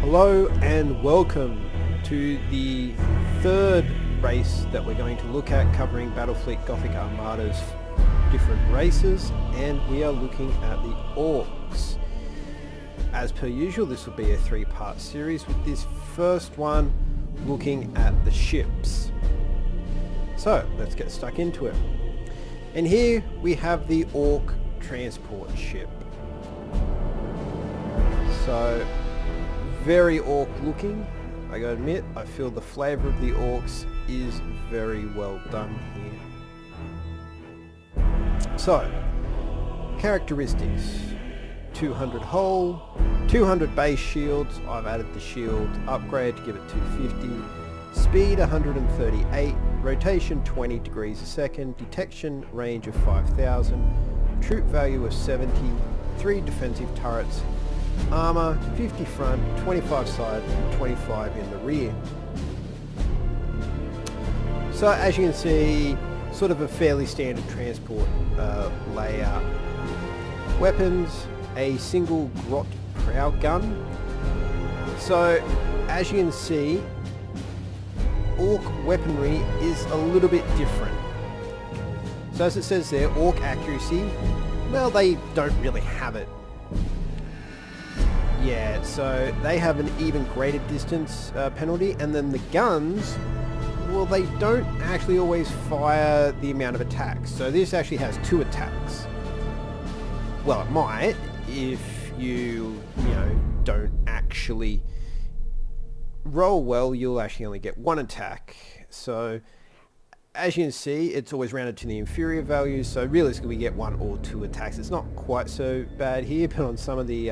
Hello and welcome to the third race that we're going to look at, covering Battlefleet Gothic Armada's different races, and we are looking at the Orks. As per usual, this will be a three-part series, with this first one looking at the ships. So let's get stuck into it. And here we have the Ork transport ship. So very Ork looking, I gotta admit. I feel the flavour of the Orks is very well done here. So, characteristics: 200 hull, 200 base shields. I've added the shield upgrade to give it 250. Speed 138, rotation 20 degrees a second, detection range of 5000, troop value of 70, 3 defensive turrets, armor 50 front, 25 side, and 25 in the rear. So as you can see, sort of a fairly standard transport layout. Weapons: a single grot prow gun. So as you can see, Ork weaponry is a little bit different. So as it says there, Ork accuracy, well, they don't really have it. Yeah, so they have an even greater distance penalty, and then the guns, well, they don't actually always fire the amount of attacks. So this actually has 2 attacks. Well, it might if you don't actually roll well. You'll actually only get 1 attack. So as you can see, it's always rounded to the inferior values, so realistically we get 1 or 2 attacks. It's not quite so bad here, but on some of the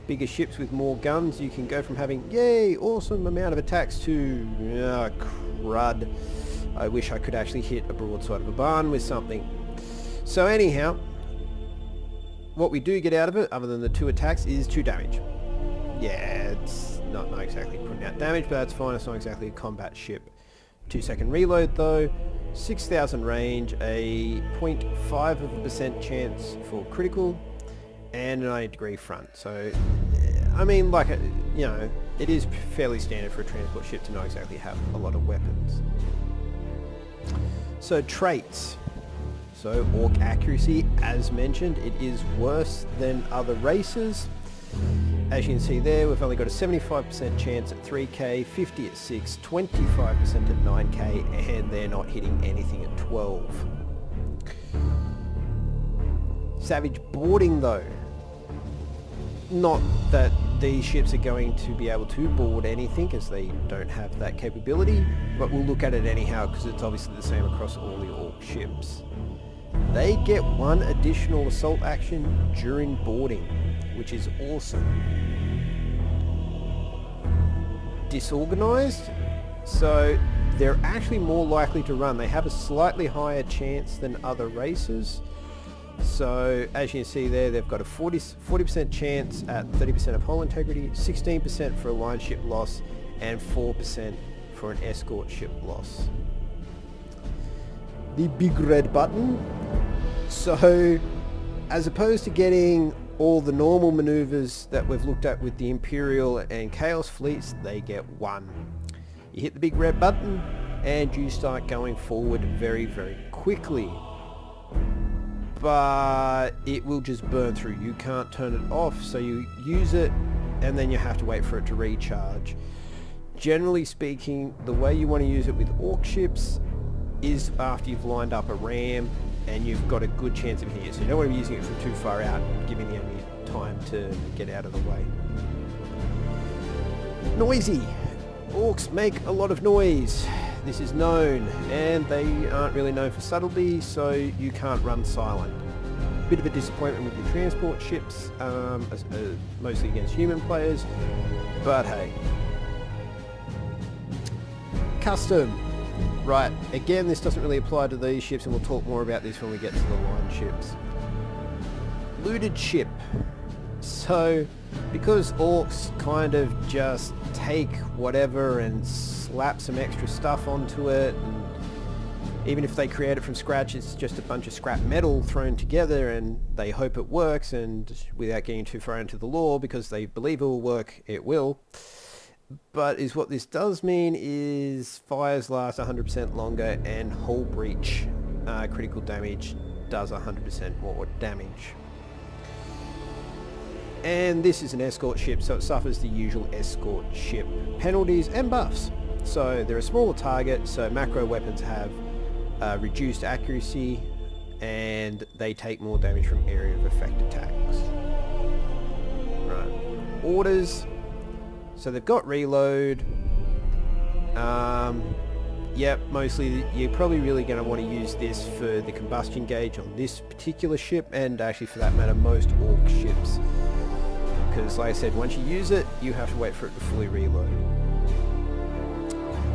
bigger ships with more guns, you can go from having, yay, awesome amount of attacks, to, crud, I wish I could actually hit a broadside of a barn with something. So anyhow, what we do get out of it, other than the 2 attacks, is 2 damage. Yeah, it's not exactly putting out damage, but that's fine. It's not exactly a combat ship. 2-second reload though, 6000 range, a 0.5% chance for critical, and a 90-degree front. So, I mean, like, it is fairly standard for a transport ship to not exactly have a lot of weapons. So traits. So Ork accuracy, as mentioned, it is worse than other races. As you can see there, we've only got a 75% chance at 3k, 50 at 6, 25% at 9k, and they're not hitting anything at 12. Savage boarding though. Not that these ships are going to be able to board anything, as they don't have that capability, but we'll look at it anyhow because it's obviously the same across all the Ork ships. They get 1 additional assault action during boarding, which is awesome. Disorganized, so they're actually more likely to run. They have a slightly higher chance than other races. So as you can see there, they've got a 40% chance at 30% of hull integrity, 16% for a line ship loss, and 4% for an escort ship loss. The big red button. So as opposed to getting all the normal maneuvers that we've looked at with the Imperial and Chaos fleets, they get 1. You hit the big red button and you start going forward very, very quickly. But it will just burn through. You can't turn it off, so you use it and then you have to wait for it to recharge. Generally speaking, the way you want to use it with Ork ships is after you've lined up a ram and you've got a good chance of hitting it. So you don't want to be using it from too far out, giving the enemy time to get out of the way. Noisy. Orks make a lot of noise. This is known, and they aren't really known for subtlety, so you can't run silent. Bit of a disappointment with your transport ships, mostly against human players, but hey. Custom. Right, again, this doesn't really apply to these ships, and we'll talk more about this when we get to the line ships. Looted ship. So, because Orks kind of just take whatever and slap some extra stuff onto it, and Even if they create it from scratch, it's just a bunch of scrap metal thrown together and they hope it works, and without getting too far into the lore, because they believe it will work, it will. But what this does mean is fires last 100% longer and hull breach critical damage does 100% more damage. And this is an escort ship, so it suffers the usual escort ship penalties and buffs. So they're a smaller target, so macro weapons have reduced accuracy, and they take more damage from area of effect attacks. Right. Orders. So they've got reload. Yep, mostly you're probably really going to want to use this for the combustion gauge on this particular ship, and actually for that matter most Ork ships. Because like I said, once you use it, you have to wait for it to fully reload.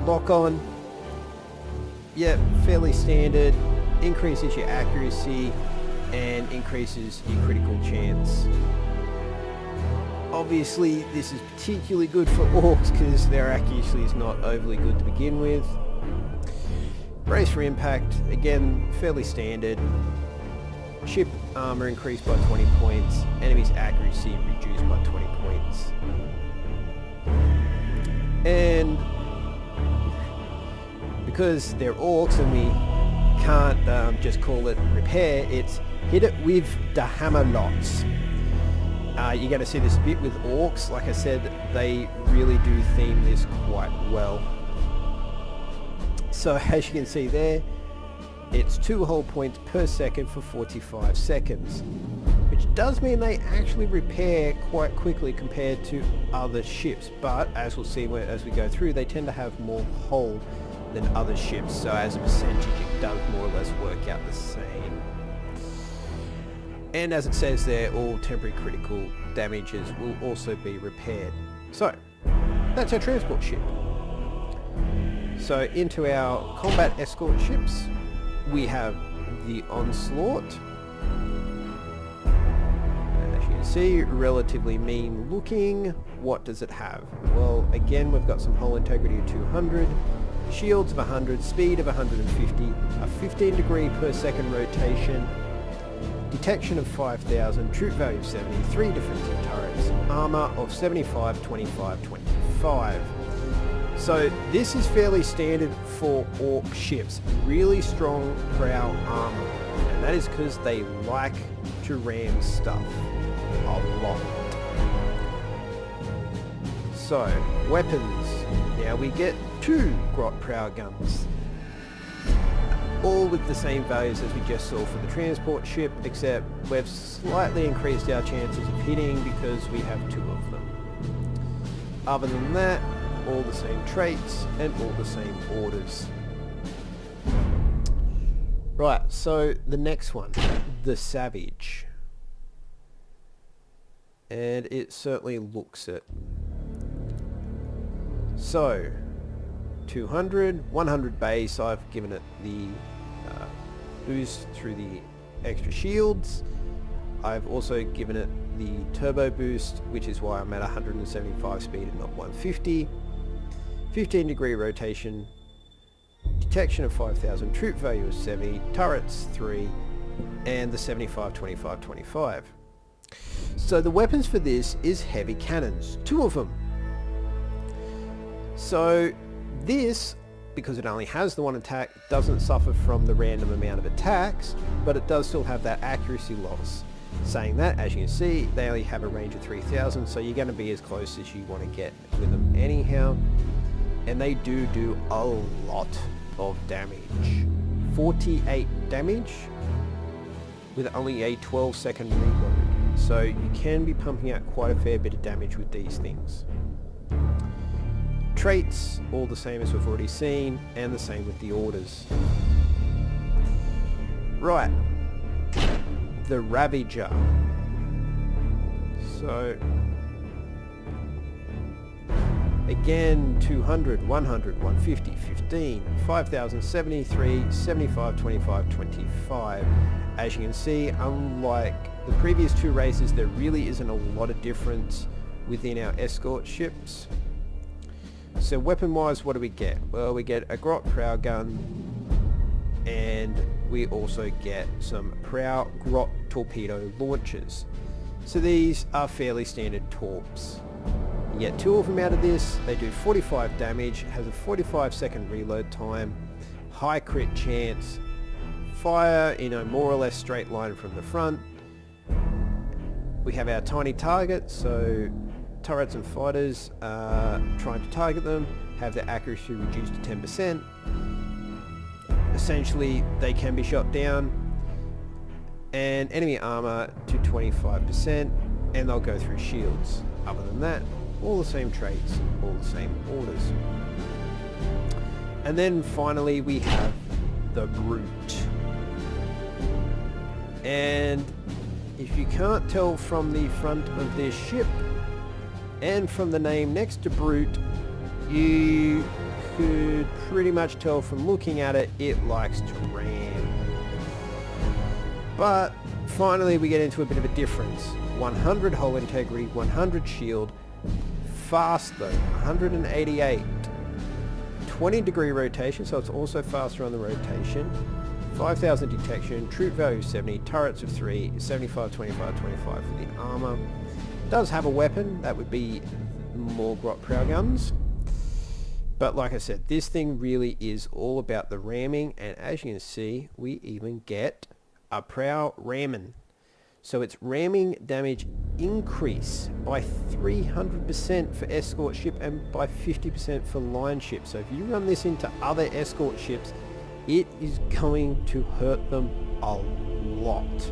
Lock on. Yep, fairly standard. Increases your accuracy and increases your critical chance. Obviously, this is particularly good for Orks because their accuracy is not overly good to begin with. Brace for impact, again, fairly standard. Ship armor increased by 20 points. Enemy's accuracy reduced by 20 points. And because they're Orks and we can't just call it repair, it's hit it with the hammer lots. You're going to see this a bit with Orks. Like I said, they really do theme this quite well. So as you can see there, it's 2 hull points per second for 45 seconds, which does mean they actually repair quite quickly compared to other ships. But as we'll see as we go through, they tend to have more hull than other ships. So as a percentage, it does more or less work out the same. And as it says there, all temporary critical damages will also be repaired. So, that's our transport ship. So into our combat escort ships, we have the Onslaught. And as you can see, relatively mean looking. What does it have? Well, again, we've got some hull integrity of 200, shields of 100, speed of 150, a 15 degree per second rotation, detection of 5,000, troop value of 70, 3 defensive turrets, armor of 75, 25, 25. So this is fairly standard for Ork ships, really strong prow armor, and that is because they like to ram stuff a lot. So, weapons. Now we get 2 grot prow guns, all with the same values as we just saw for the transport ship, except we've slightly increased our chances of hitting because we have 2 of them. Other than that, all the same traits and all the same orders. Right, so the next one, the Savage. And it certainly looks it. So, 200, 100 base, I've given it the boost through the extra shields. I've also given it the turbo boost, which is why I'm at 175 speed and not 150. 15 degree rotation, detection of 5,000, troop value of 70, turrets 3, and the 75, 25, 25. So the weapons for this is heavy cannons, 2 of them. So this, because it only has the 1 attack, doesn't suffer from the random amount of attacks, but it does still have that accuracy loss. Saying that, as you can see, they only have a range of 3,000, so you're going to be as close as you want to get with them anyhow. And they do a lot of damage. 48 damage with only a 12-second reload. So you can be pumping out quite a fair bit of damage with these things. Traits, all the same as we've already seen, and the same with the orders. Right. The Ravager. So again, 200, 100, 150, 15, 5,000, 73, 75, 25, 25. As you can see, unlike the previous 2 races, there really isn't a lot of difference within our escort ships. So weapon-wise, what do we get? Well, we get a grot prow gun, and we also get some Prow Grot torpedo launchers. So these are fairly standard torps. You get 2 of them out of this. They do 45 damage, has a 45-second reload time, high crit chance, fire in a more or less straight line from the front. We have our tiny targets, so turrets and fighters trying to target them have their accuracy reduced to 10%. Essentially, they can be shot down, and enemy armor to 25%, and they'll go through shields. Other than that, all the same traits, all the same orders. And then finally we have the Brute. And if you can't tell from the front of this ship and from the name next to Brute, you could pretty much tell from looking at it, it likes to ram. But finally we get into a bit of a difference. 100 hull integrity, 100 shield, fast though, 188. 20-degree rotation, so it's also faster on the rotation. 5,000 detection, troop value 70, turrets of 3, 75, 25, 25 for the armor. Does have a weapon, that would be more Grot Prow guns. But like I said, this thing really is all about the ramming, and as you can see, we even get a Prow ramming. So it's ramming damage increase by 300% for escort ship and by 50% for line ship. So if you run this into other escort ships, it is going to hurt them a lot.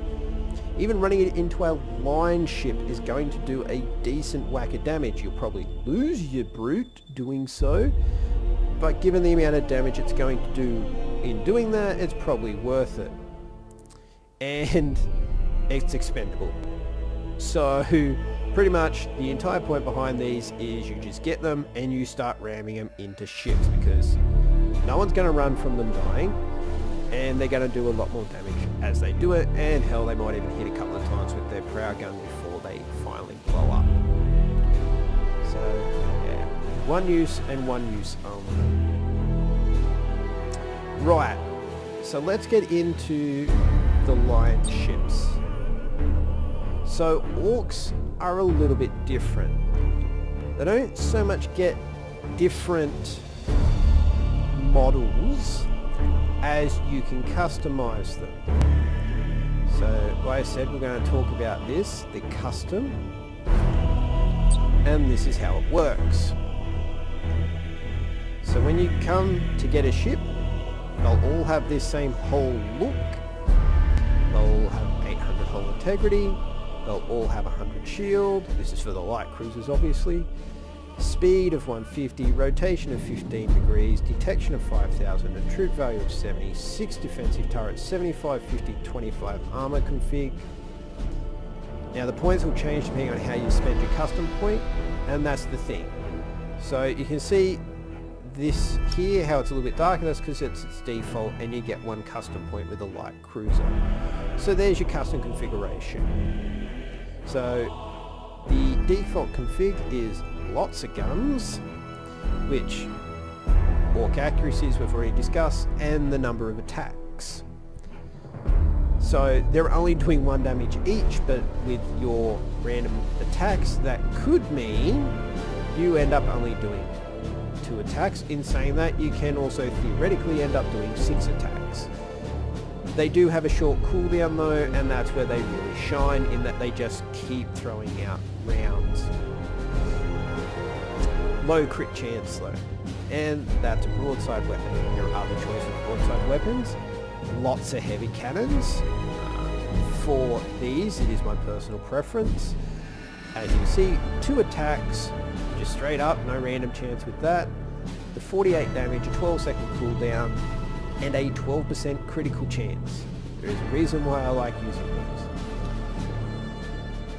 Even running it into a line ship is going to do a decent whack of damage. You'll probably lose your Brute doing so, but given the amount of damage it's going to do in doing that, it's probably worth it. And it's expendable. So pretty much the entire point behind these is you just get them and you start ramming them into ships, because no one's going to run from them dying, and they're going to do a lot more damage as they do it, and hell, they might even hit a couple of times with their Prow gun before they finally blow up. So yeah, one use and one use only. Right, so let's get into the line ships. So Orks are a little bit different. They don't so much get different models as you can customize them. So like I said, we're going to talk about this, the custom, and this is how it works. So when you come to get a ship, they'll all have this same hull look. They'll all have 800 hull integrity. They'll all have 100 shield. This is for the light cruisers, obviously. Speed of 150, rotation of 15 degrees, detection of 5,000, a troop value of 70, 6 defensive turrets, 75, 50, 25 armor config. Now the points will change depending on how you spend your custom point, and that's the thing. So you can see this here, how it's a little bit darker, that's because it's its default, and you get 1 custom point with a light cruiser. So there's your custom configuration. So the default config is lots of guns, which Ork accuracies we've already discussed, and the number of attacks. So they're only doing 1 damage each, but with your random attacks that could mean you end up only doing 2 attacks. In saying that, you can also theoretically end up doing 6 attacks. They do have a short cooldown though, and that's where they really shine, in that they just keep throwing out rounds. Low crit chance though, and that's a broadside weapon. There are other choices of broadside weapons. Lots of heavy cannons. For these, it is my personal preference. As you can see, 2 attacks, just straight up, no random chance with that. The 48 damage, a 12-second cooldown, and a 12% critical chance. There is a reason why I like using these.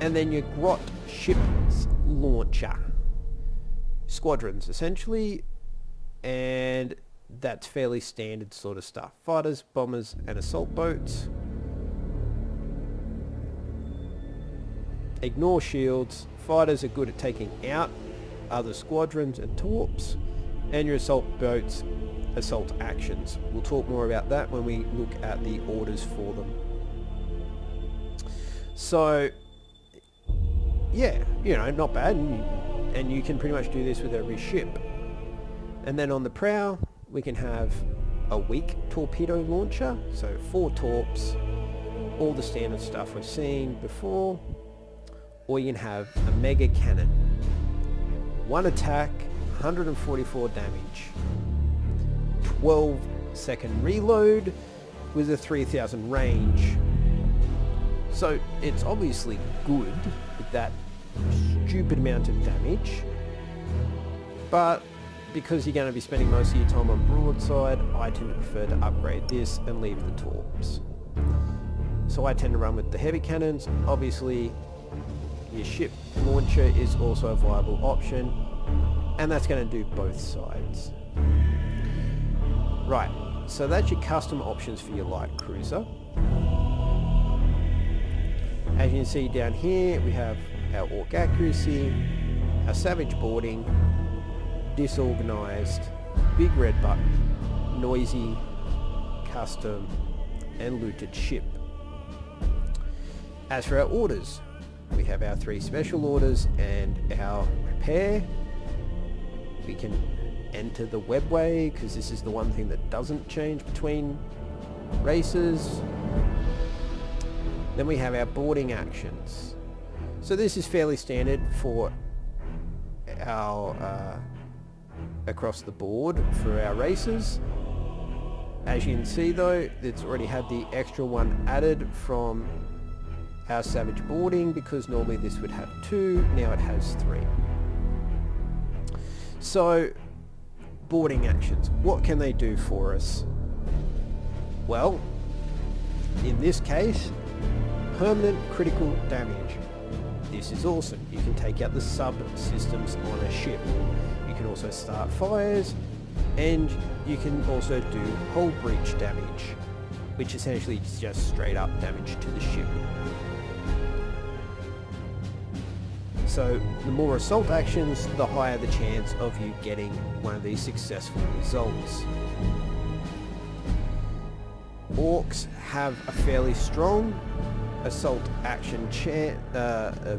And then your Grot Ships Launcher. Squadrons, essentially, and that's fairly standard sort of stuff. Fighters, bombers, and assault boats. Ignore shields. Fighters are good at taking out other squadrons and torps. and your assault boats assault actions. We'll talk more about that when we look at the orders for them. So yeah, you know, not bad, and you can pretty much do this with every ship. And then on the prow we can have a weak torpedo launcher, so 4 torps, all the standard stuff we've seen before. Or you can have a mega cannon, 1 attack, 144 damage, 12-second reload with a 3000 range. So it's obviously good with that stupid amount of damage, but because you're going to be spending most of your time on broadside, I tend to prefer to upgrade this and leave the torps. So I tend to run with the heavy cannons. Obviously your ship launcher is also a viable option, and that's going to do both sides. Right, so that's your custom options for your light cruiser. As you can see down here, we have our Ork accuracy, our savage boarding, disorganized, big red button, noisy, custom, and looted ship. As for our orders, we have our 3 special orders and our repair. We can enter the webway, because this is the one thing that doesn't change between races. Then we have our boarding actions. So this is fairly standard for our across the board for our races. As you can see though, it's already had the extra one added from our savage boarding, because normally this would have 2, now it has 3. So boarding actions, what can they do for us? Well, in this case, permanent critical damage. This is awesome. You can take out the subsystems on a ship. You can also start fires, and you can also do hull breach damage, which essentially is just straight up damage to the ship. So the more assault actions, the higher the chance of you getting one of these successful results. Orks have a fairly strong assault action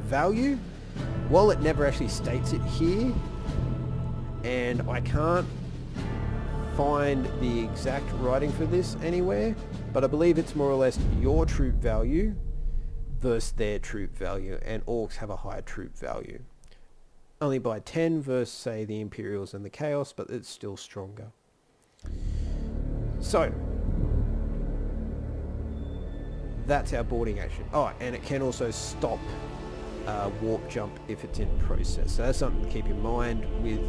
value. While it never actually states it here, and I can't find the exact writing for this anywhere, but I believe it's more or less your troop value versus their troop value, and Orks have a higher troop value. Only by 10 versus, say, the Imperials and the Chaos, but it's still stronger. So that's our boarding action. Oh, and it can also stop warp jump if it's in process. So that's something to keep in mind with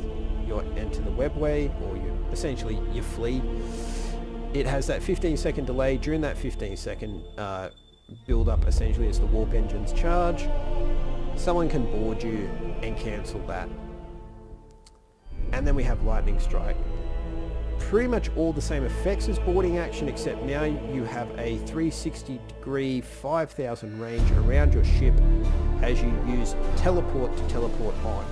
your enter the webway, or essentially your flee. It has that 15-second delay. During that 15-second build up, essentially, as the warp engines charge, someone can board you and cancel that. And then we have lightning strike. Pretty much all the same effects as boarding action, except now you have a 360-degree 5,000 range around your ship as you use teleport to teleport on.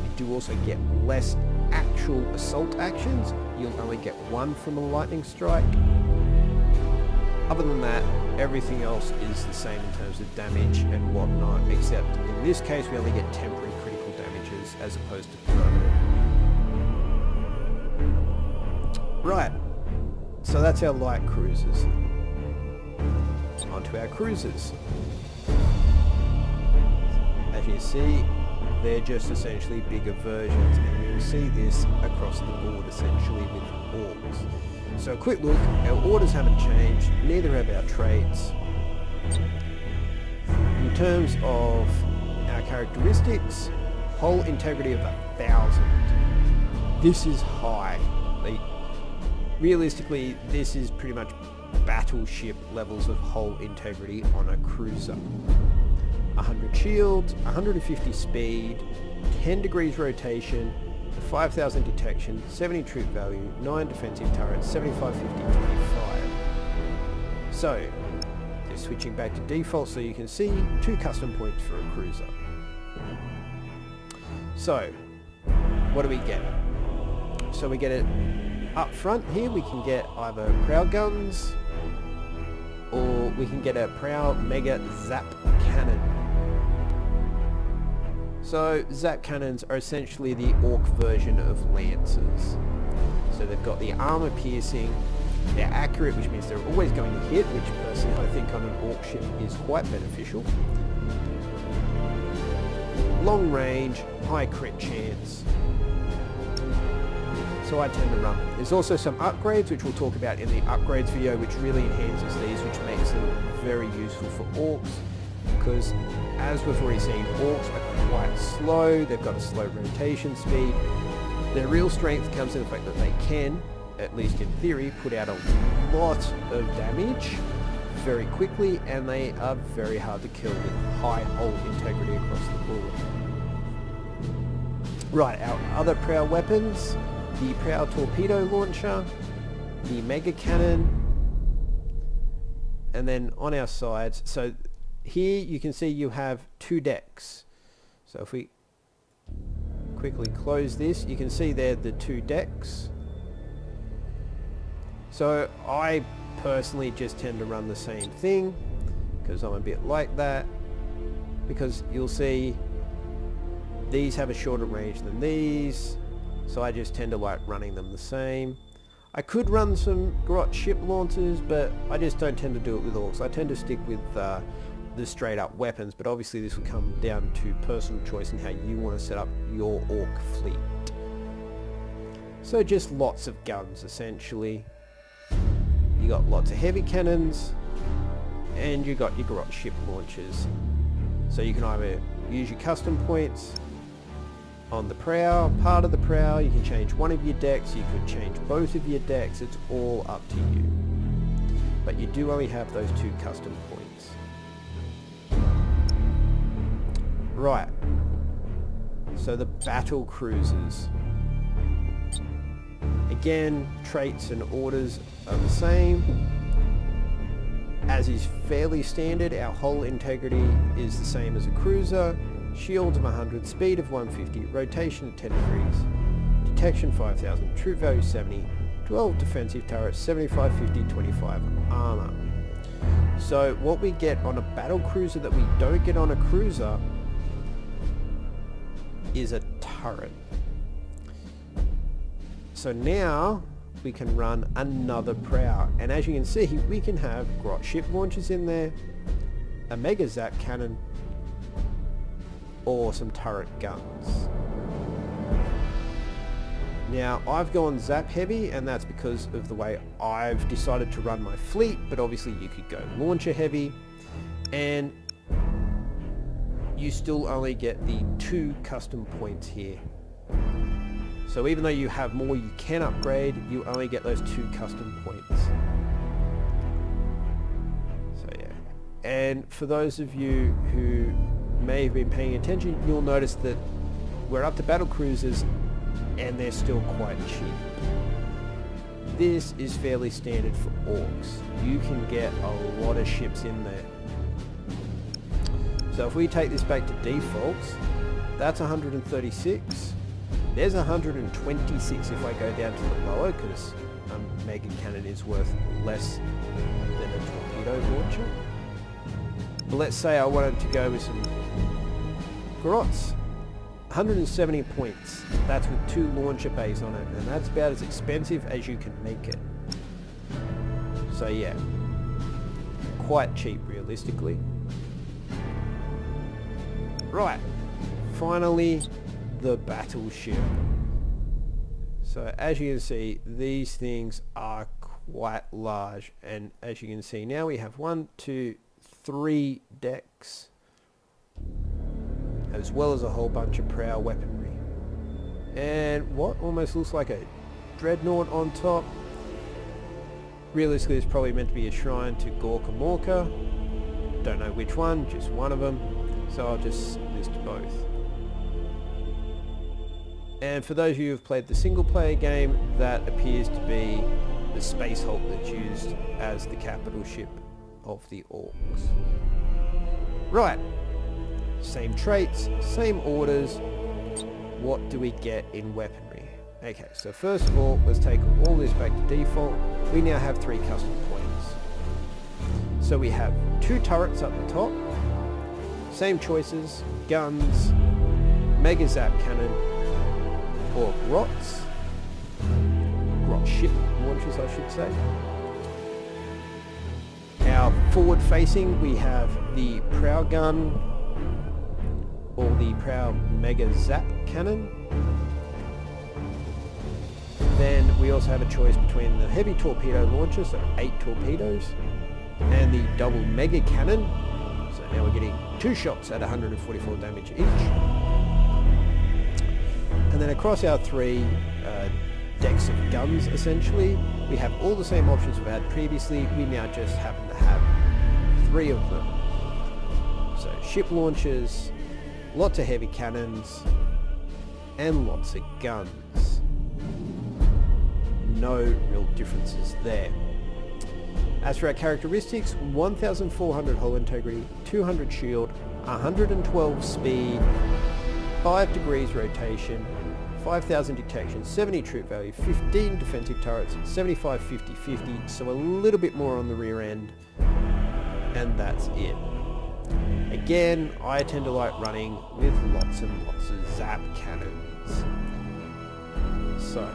You do also get less actual assault actions. You'll only get 1 from a lightning strike. Other than that, everything else is the same in terms of damage and whatnot, except in this case we only get temporary critical damages as opposed to permanent. Right, so that's our light cruisers. On to our cruisers. As you see, they're just essentially bigger versions, and you'll see this across the board essentially with Orks. So a quick look, our orders haven't changed, neither have our traits. In terms of our characteristics, hull integrity of 1,000. This is high. Realistically, this is pretty much battleship levels of hull integrity on a cruiser. 100 shields, 150 speed, 10 degrees rotation, 5,000 detection, 70 troop value, 9 defensive turrets, 75, 50, 25. So, just switching back to default so you can see 2 custom points for a cruiser. So, what do we get? So we get it up front here. We can get either prow guns, or we can get a prow mega zap cannon. So zap cannons are essentially the Ork version of lancers. So they've got the armor piercing, they're accurate, which means they're always going to hit, which personally I think on an Ork ship is quite beneficial. Long range, high crit chance. So I tend to run them. There's also some upgrades, which we'll talk about in the upgrades video, which really enhances these, which makes them very useful for Orks. Because, as we've already seen, Orks are quite slow, they've got a slow rotation speed. Their real strength comes in the fact that they can, at least in theory, put out a lot of damage very quickly, and they are very hard to kill with high hull integrity across the board. Right, our other prow weapons, the prow torpedo launcher, the mega cannon, and then on our sides, so here you can see you have 2 decks. So if we quickly close this, you can see there the 2 decks. So I personally just tend to run the same thing because I'm a bit like that, because you'll see these have a shorter range than these, so I just tend to like running them the same. I could run some grot ship launchers, but I just don't tend to do it with Orks. I tend to stick with the straight up weapons, but obviously this will come down to personal choice and how you want to set up your Ork fleet. So just lots of guns essentially. You got lots of heavy cannons, and you got your grot ship launchers. So you can either use your custom points on the prow, part of the prow, you can change one of your decks, you could change both of your decks, it's all up to you. But you do only have those 2 custom points. Right, so the Battlecruisers. Again, traits and orders are the same. As is fairly standard, our hull integrity is the same as a cruiser. Shields of 100, speed of 150, rotation of 10 degrees, detection 5000, troop value 70, 12 defensive turrets, 75, 50, 25 armor. So what we get on a battlecruiser that we don't get on a cruiser is a turret. So now we can run another prow, and as you can see, we can have grot ship launchers in there, a mega zap cannon, or some turret guns. Now I've gone zap heavy, and that's because of the way I've decided to run my fleet, but obviously you could go launcher heavy, and you still only get the 2 custom points here. So even though you have more you can upgrade, you only get those 2 custom points. So yeah. And for those of you who may have been paying attention, you'll notice that we're up to Battlecruisers and they're still quite cheap. This is fairly standard for Orks. You can get a lot of ships in there. So if we take this back to defaults, that's 136. There's 126 if I go down to the lower, because mega cannon is worth less than a torpedo launcher. But let's say I wanted to go with some grots. 170 points. That's with 2 launcher bays on it, and that's about as expensive as you can make it. So yeah, quite cheap realistically. Right, finally the battleship. So as you can see, these things are quite large, and as you can see now we have 1, 2, 3 decks, as well as a whole bunch of prow weaponry, and what almost looks like a dreadnought on top. Realistically, it's probably meant to be a shrine to Gorka Morka. Don't know which one, just one of them, so I'll just list both. And for those of you who have played the single player game, that appears to be the Space Hulk that's used as the capital ship of the Orks. Right, same traits, same orders. What do we get in weaponry? Okay, so first of all, let's take all this back to default. We now have 3 custom points. So we have 2 turrets up the top, same choices, guns, mega zap cannon, or grots, grot ship launchers I should say. Our forward facing, we have the prow gun, or the prow mega zap cannon. Then we also have a choice between the heavy torpedo launcher, so 8 torpedoes, and the double mega cannon. So now we're getting 2 shots at 144 damage each. And then across our 3 decks of guns, essentially, we have all the same options we've had previously. We now just happen to have 3 of them. So ship launchers, lots of heavy cannons, and lots of guns. No real differences there. As for our characteristics, 1400 hull integrity, 200 shield, 112 speed, 5 degrees rotation, 5000 detection, 70 troop value, 15 defensive turrets, 75 50-50, so a little bit more on the rear end, and that's it. Again, I tend to like running with lots and lots of zap cannons. So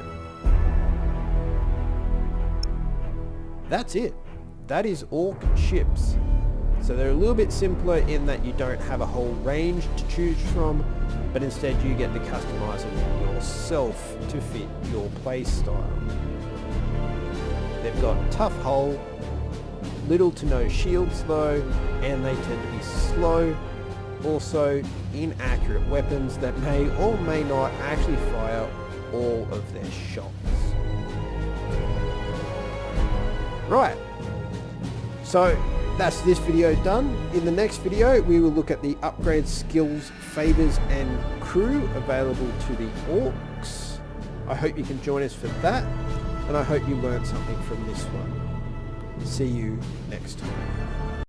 that's it. That is Ork ships. So they're a little bit simpler in that you don't have a whole range to choose from, but instead you get to customize them yourself to fit your play style. They've got tough hull, little to no shields though, and they tend to be slow. Also, inaccurate weapons that may or may not actually fire all of their shots. Right, so that's this video done. In the next video we will look at the upgrade skills, favors and crew available to the Orks. I hope you can join us for that, and I hope you learned something from this one. See you next time.